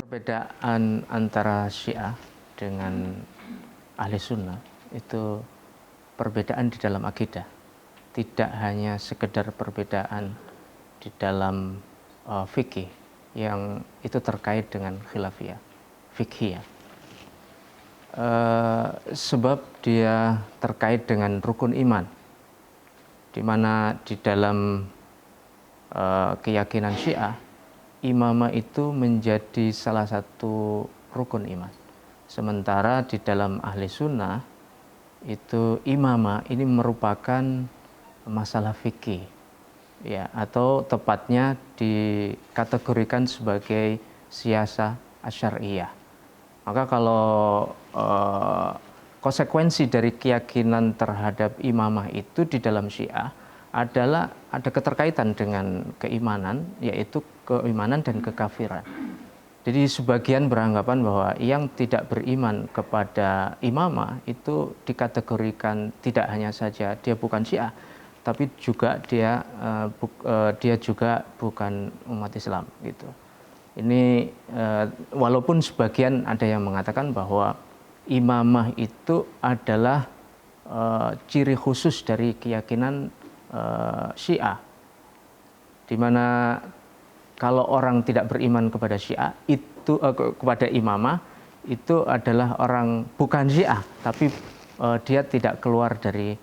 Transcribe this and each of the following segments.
Perbedaan antara Syiah dengan Ahli Sunnah itu perbedaan di dalam akidah, tidak hanya sekedar perbedaan di dalam fikih yang itu terkait dengan khilafiyah, fikhiyah. Sebab dia terkait dengan rukun iman, di mana di dalam keyakinan Syiah, imamah itu menjadi salah satu rukun iman. Sementara di dalam Ahli Sunnah itu imamah ini merupakan masalah fikih, ya, atau tepatnya dikategorikan sebagai siyasah asyariyah. Maka kalau konsekuensi dari keyakinan terhadap imamah itu di dalam Syiah adalah ada keterkaitan dengan keimanan, yaitu keimanan dan kekafiran. Jadi sebagian beranggapan bahwa yang tidak beriman kepada imamah itu dikategorikan tidak hanya saja dia bukan Syiah, tapi juga dia juga bukan umat Islam gitu. Ini walaupun sebagian ada yang mengatakan bahwa imamah itu adalah ciri khusus dari keyakinan Syiah, di mana kalau orang tidak beriman kepada Syiah itu kepada imamah itu adalah orang bukan Syiah, tapi dia tidak keluar dari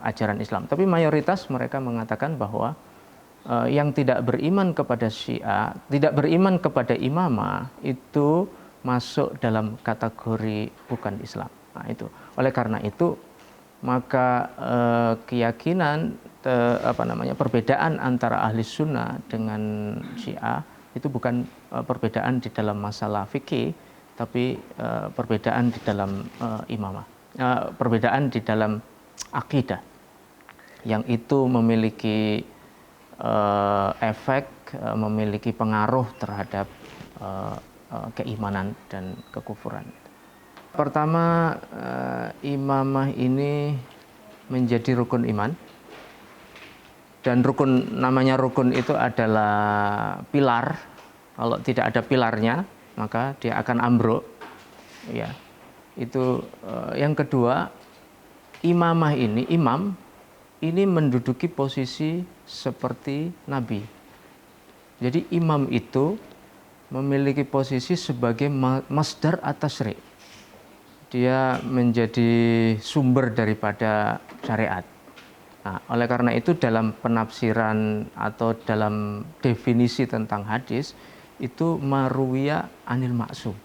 ajaran Islam. Tapi mayoritas mereka mengatakan bahwa yang tidak beriman kepada Syiah, tidak beriman kepada imamah itu masuk dalam kategori bukan Islam. Nah, itu. Oleh karena itu maka keyakinan perbedaan antara Ahli Sunnah dengan Syiah itu bukan perbedaan di dalam masalah fikih, tapi perbedaan di dalam imamah, perbedaan di dalam akidah yang itu memiliki efek, memiliki pengaruh terhadap keimanan dan kekufuran. Pertama, imamah ini menjadi rukun iman, dan namanya rukun itu adalah pilar. Kalau tidak ada pilarnya maka dia akan ambruk, ya. Itu yang kedua, imam ini menduduki posisi seperti nabi. Jadi imam itu memiliki posisi sebagai masdar at-tasyri'. Dia menjadi sumber daripada syariat. Nah, oleh karena itu dalam penafsiran atau dalam definisi tentang hadis itu marwiya anil maksum.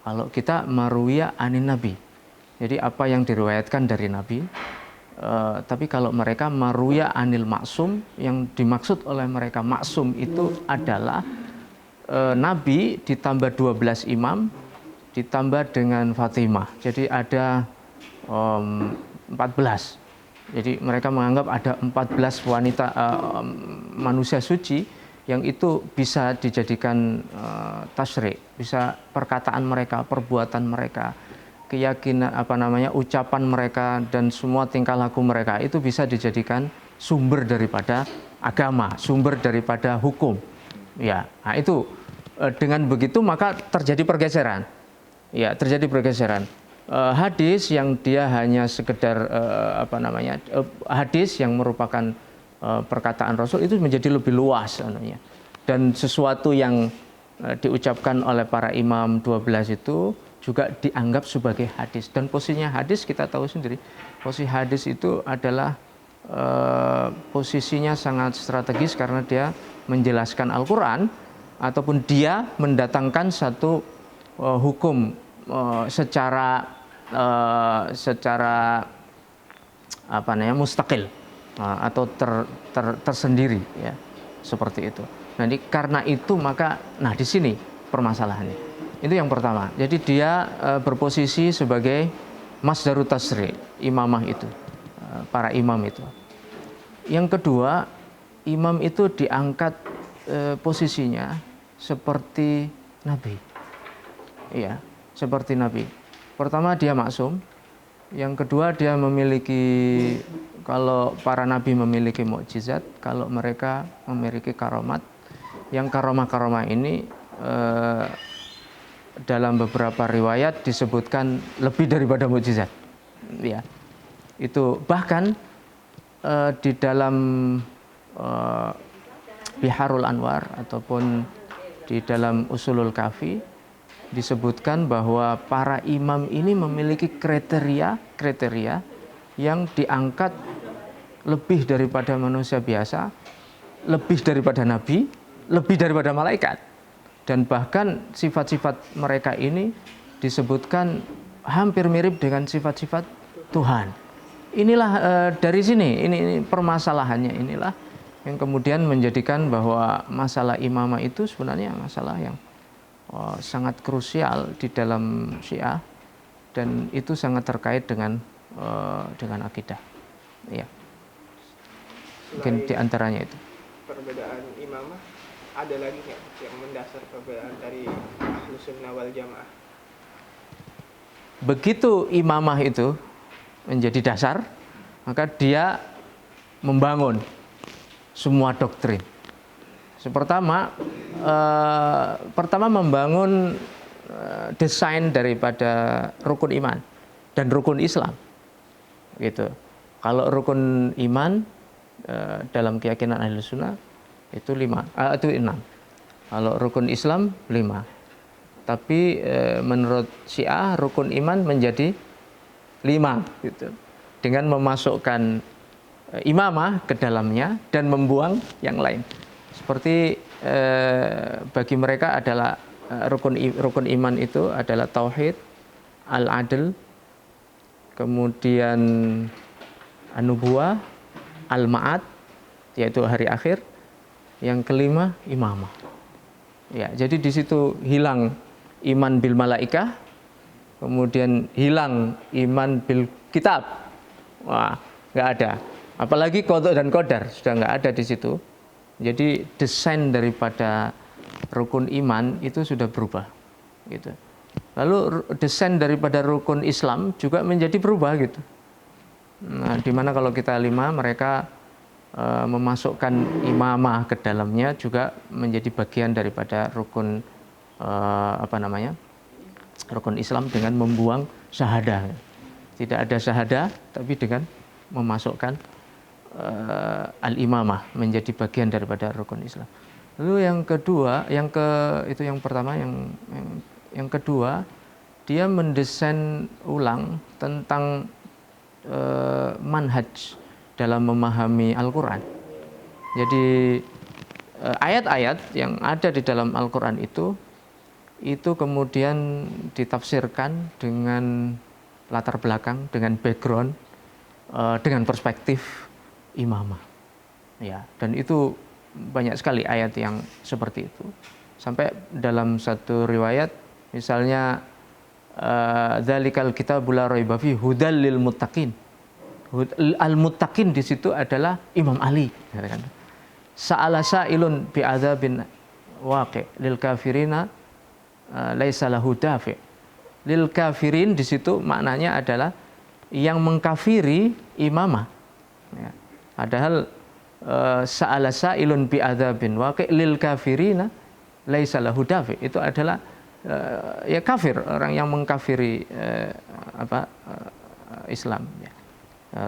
Kalau kita marwiya anil nabi. Jadi apa yang diriwayatkan dari nabi. Tapi kalau mereka marwiya anil maksum, yang dimaksud oleh mereka maksum itu adalah nabi ditambah 12 imam ditambah dengan Fatimah, jadi ada 14. Jadi mereka menganggap ada 14 wanita manusia suci yang itu bisa dijadikan tasyri', bisa perkataan mereka, perbuatan mereka, keyakinan ucapan mereka dan semua tingkah laku mereka itu bisa dijadikan sumber daripada agama, sumber daripada hukum. Ya, nah itu dengan begitu maka terjadi pergeseran. Ya, terjadi pergeseran. Hadis yang dia hanya sekedar hadis yang merupakan perkataan Rasul itu menjadi lebih luas anunya. Dan sesuatu yang diucapkan oleh para imam 12 itu juga dianggap sebagai hadis. Dan posisinya hadis kita tahu sendiri, posisi hadis itu adalah posisinya sangat strategis karena dia menjelaskan Al-Quran ataupun dia mendatangkan satu hukum secara mustaqil atau tersendiri, ya, seperti itu. Nah, karena itu maka di sini permasalahannya. Itu yang pertama. Jadi dia berposisi sebagai masdarut tasyri', imamah itu, para imam itu. Yang kedua, imam itu diangkat posisinya seperti nabi. Iya, seperti nabi. Pertama dia maksum, yang kedua dia memiliki, kalau para nabi memiliki mukjizat, kalau mereka memiliki karomat, yang karomah-karomah ini dalam beberapa riwayat disebutkan lebih daripada mukjizat. Ya, itu bahkan di dalam Biharul Anwar ataupun di dalam Usulul Kafi disebutkan bahwa para imam ini memiliki kriteria yang diangkat lebih daripada manusia biasa, lebih daripada nabi, lebih daripada malaikat. Dan bahkan sifat-sifat mereka ini disebutkan hampir mirip dengan sifat-sifat Tuhan. Inilah dari sini, ini permasalahannya inilah yang kemudian menjadikan bahwa masalah imamah itu sebenarnya masalah yang sangat krusial di dalam Syiah, dan itu sangat terkait dengan akidah. Ya. Mungkin di antaranya itu. Perbedaan imamah ada lagi nggak yang mendasar perbedaan dari Ahlus Sunnah wal Jamaah? Begitu imamah itu menjadi dasar, maka dia membangun semua doktrin. Pertama membangun desain daripada rukun iman dan rukun Islam. Gitu. Kalau rukun iman dalam keyakinan Ahlus Sunnah itu 6. Kalau rukun Islam 5. Tapi menurut Syiah rukun iman menjadi 5 gitu. Dengan memasukkan imamah ke dalamnya dan membuang yang lain. Seperti bagi mereka adalah rukun iman itu adalah tauhid, al-adl, kemudian an-nubuwah, al-ma'ad, yaitu hari akhir, yang kelima imamah. Ya, jadi di situ hilang iman bil malaikah, kemudian hilang iman bil kitab. Wah, nggak ada. Apalagi qada dan qadar sudah nggak ada di situ. Jadi desain daripada rukun iman itu sudah berubah, gitu. Lalu desain daripada rukun Islam juga menjadi berubah, gitu. Nah, dimana kalau kita 5, mereka memasukkan imamah ke dalamnya juga menjadi bagian daripada rukun rukun Islam dengan membuang syahadah. Tidak ada syahadah, tapi dengan memasukkan al-imamah menjadi bagian daripada rukun Islam. Lalu yang kedua, itu yang pertama, yang kedua, dia mendesain ulang tentang manhaj dalam memahami Al-Quran. Jadi ayat-ayat yang ada di dalam Al-Quran itu kemudian ditafsirkan dengan latar belakang, dengan background, dengan perspektif imamah. Ya, dan itu banyak sekali ayat yang seperti itu. Sampai dalam satu riwayat, misalnya dzalikal kitabul la raiba fihi hudal lil muttaqin. Al-muttaqin di situ adalah Imam Ali. Sa'ala sa'ilun bi'adzabin waqi' lil kafirina laisa lahu dafi'. Lil kafirin di situ maknanya adalah yang mengkafiri imamah. Ya. Padahal sa'ala sa'ilun bi'adzabin waqi' lil kafirina laisa lahu dafi'. Itu adalah ya kafir, orang yang mengkafiri Islam, ya.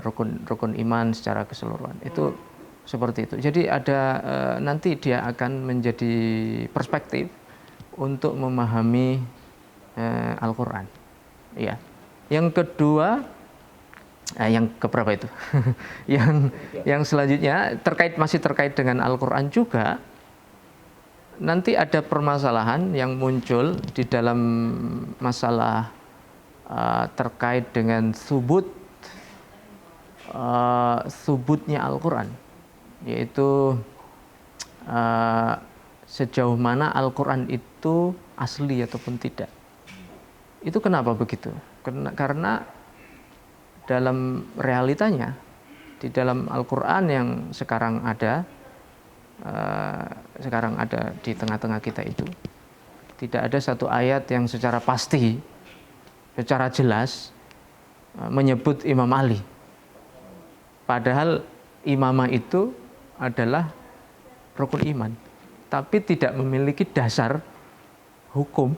Rukun iman secara keseluruhan itu seperti itu. Jadi ada nanti dia akan menjadi perspektif untuk memahami Al-Quran. Ya. Yang kedua, yang keberapa itu? yang selanjutnya masih terkait dengan Al-Quran juga. Nanti ada permasalahan yang muncul di dalam masalah terkait dengan subutnya Al-Quran, yaitu sejauh mana Al-Quran itu asli ataupun tidak. Itu kenapa begitu? Karena dalam realitanya di dalam Al-Quran yang sekarang ada di tengah-tengah kita itu, tidak ada satu ayat yang secara pasti, secara jelas menyebut Imam Ali. Padahal imamah itu adalah rukun iman. tapi tidak memiliki dasar hukum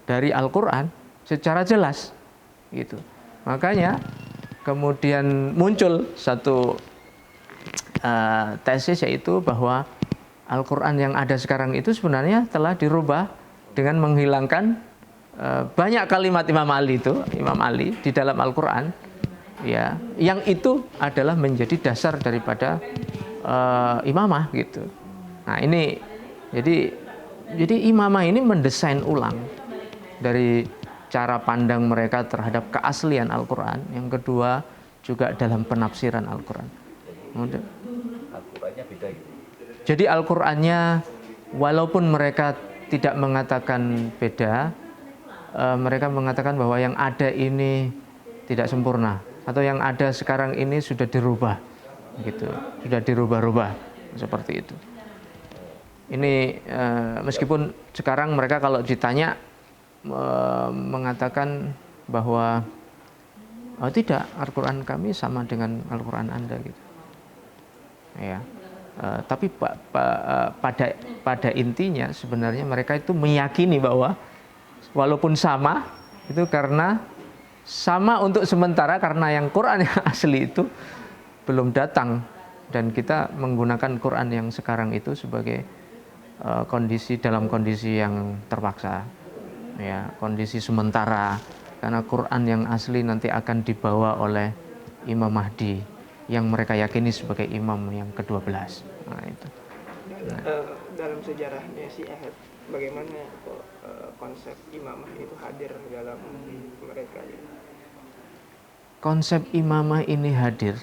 dari Al-Quran secara jelas, gitu. Makanya kemudian muncul satu tesis, yaitu bahwa Al-Quran yang ada sekarang itu sebenarnya telah dirubah dengan menghilangkan banyak kalimat Imam Ali di dalam Al-Quran, ya, yang itu adalah menjadi dasar daripada imamah, gitu. Nah ini jadi imamah ini mendesain ulang dari cara pandang mereka terhadap keaslian Al-Quran. Yang kedua juga dalam penafsiran Al-Quran. Al-Qurannya beda gitu. Jadi Al-Qurannya walaupun mereka tidak mengatakan beda, mereka mengatakan bahwa yang ada ini tidak sempurna, atau yang ada sekarang ini sudah dirubah, gitu, sudah dirubah-rubah seperti itu. Ini meskipun sekarang mereka kalau ditanya mengatakan bahwa tidak, Al-Quran kami sama dengan Al-Quran Anda, gitu. Ya, tapi pada intinya sebenarnya mereka itu meyakini bahwa walaupun sama itu karena sama untuk sementara, karena yang Quran yang asli itu belum datang dan kita menggunakan Quran yang sekarang itu sebagai dalam kondisi yang terpaksa, ya, kondisi sementara, karena Quran yang asli nanti akan dibawa oleh Imam Mahdi yang mereka yakini sebagai imam yang ke-12. Nah, itu. Dalam sejarahnya Syiah, bagaimana konsep imamah itu hadir dalam mereka? Konsep imamah ini hadir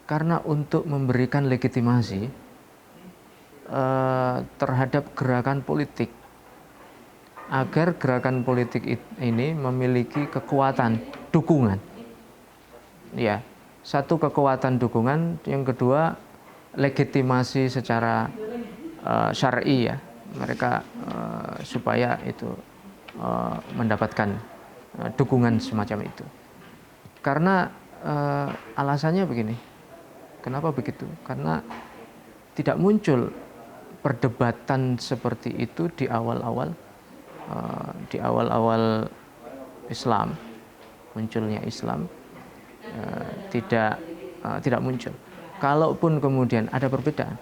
karena untuk memberikan legitimasi terhadap gerakan politik, agar gerakan politik ini memiliki kekuatan dukungan. Ya, satu kekuatan dukungan, yang kedua legitimasi secara syar'i, ya, mereka supaya itu mendapatkan dukungan semacam itu. Karena alasannya begini, kenapa begitu? Karena tidak muncul perdebatan seperti itu di awal-awal Islam, munculnya Islam. Tidak muncul. Kalaupun kemudian ada perbedaan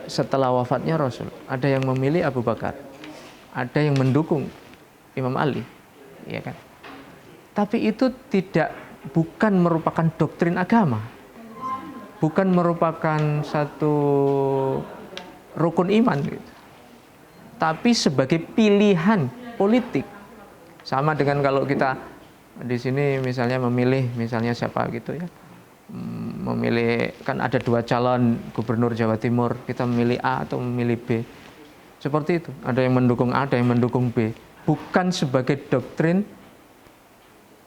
setelah wafatnya Rasul, ada yang memilih Abu Bakar, ada yang mendukung Imam Ali, ya kan? Tapi itu bukan merupakan doktrin agama, bukan merupakan satu rukun iman, gitu. Tapi sebagai pilihan politik, sama dengan kalau kita di sini misalnya memilih misalnya siapa gitu, ya, memilih, kan ada 2 calon gubernur Jawa Timur, kita memilih A atau memilih B, seperti itu. Ada yang mendukung A, ada yang mendukung B, bukan sebagai doktrin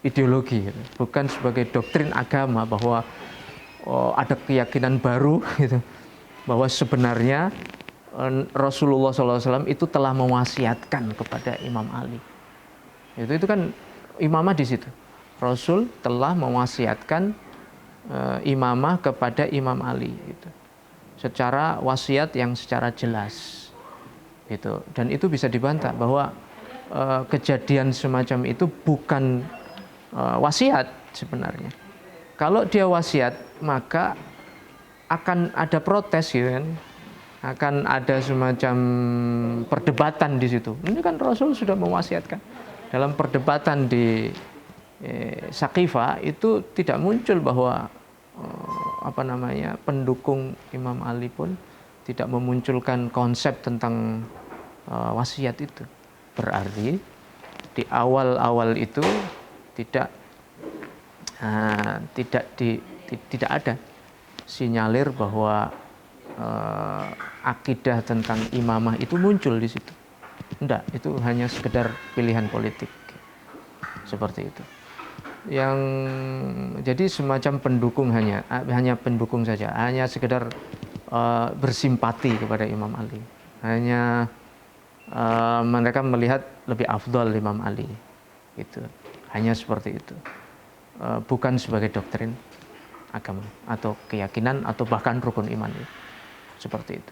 ideologi, gitu. Bukan sebagai doktrin agama bahwa ada keyakinan baru, gitu, bahwa sebenarnya Rasulullah SAW itu telah mewasiatkan kepada Imam Ali. Itu kan imamah di situ. Rasul telah mewasiatkan imamah kepada Imam Ali, gitu, secara wasiat yang secara jelas, gitu. Dan itu bisa dibantah bahwa kejadian semacam itu bukan wasiat sebenarnya. Kalau dia wasiat, maka akan ada protes, gitu kan? Akan ada semacam perdebatan di situ. Ini kan Rasul sudah mewasiatkan. Dalam perdebatan di Saqifah itu tidak muncul bahwa pendukung Imam Ali pun tidak memunculkan konsep tentang wasiat itu. Berarti di awal-awal itu tidak ada sinyalir bahwa akidah tentang imamah itu muncul di situ. Enggak, itu hanya sekedar pilihan politik, seperti itu. Jadi semacam pendukung, hanya pendukung saja, hanya sekedar bersimpati kepada Imam Ali. Hanya mereka melihat lebih afdal Imam Ali, gitu. Hanya seperti itu. Bukan sebagai doktrin agama atau keyakinan atau bahkan rukun iman. seperti itu.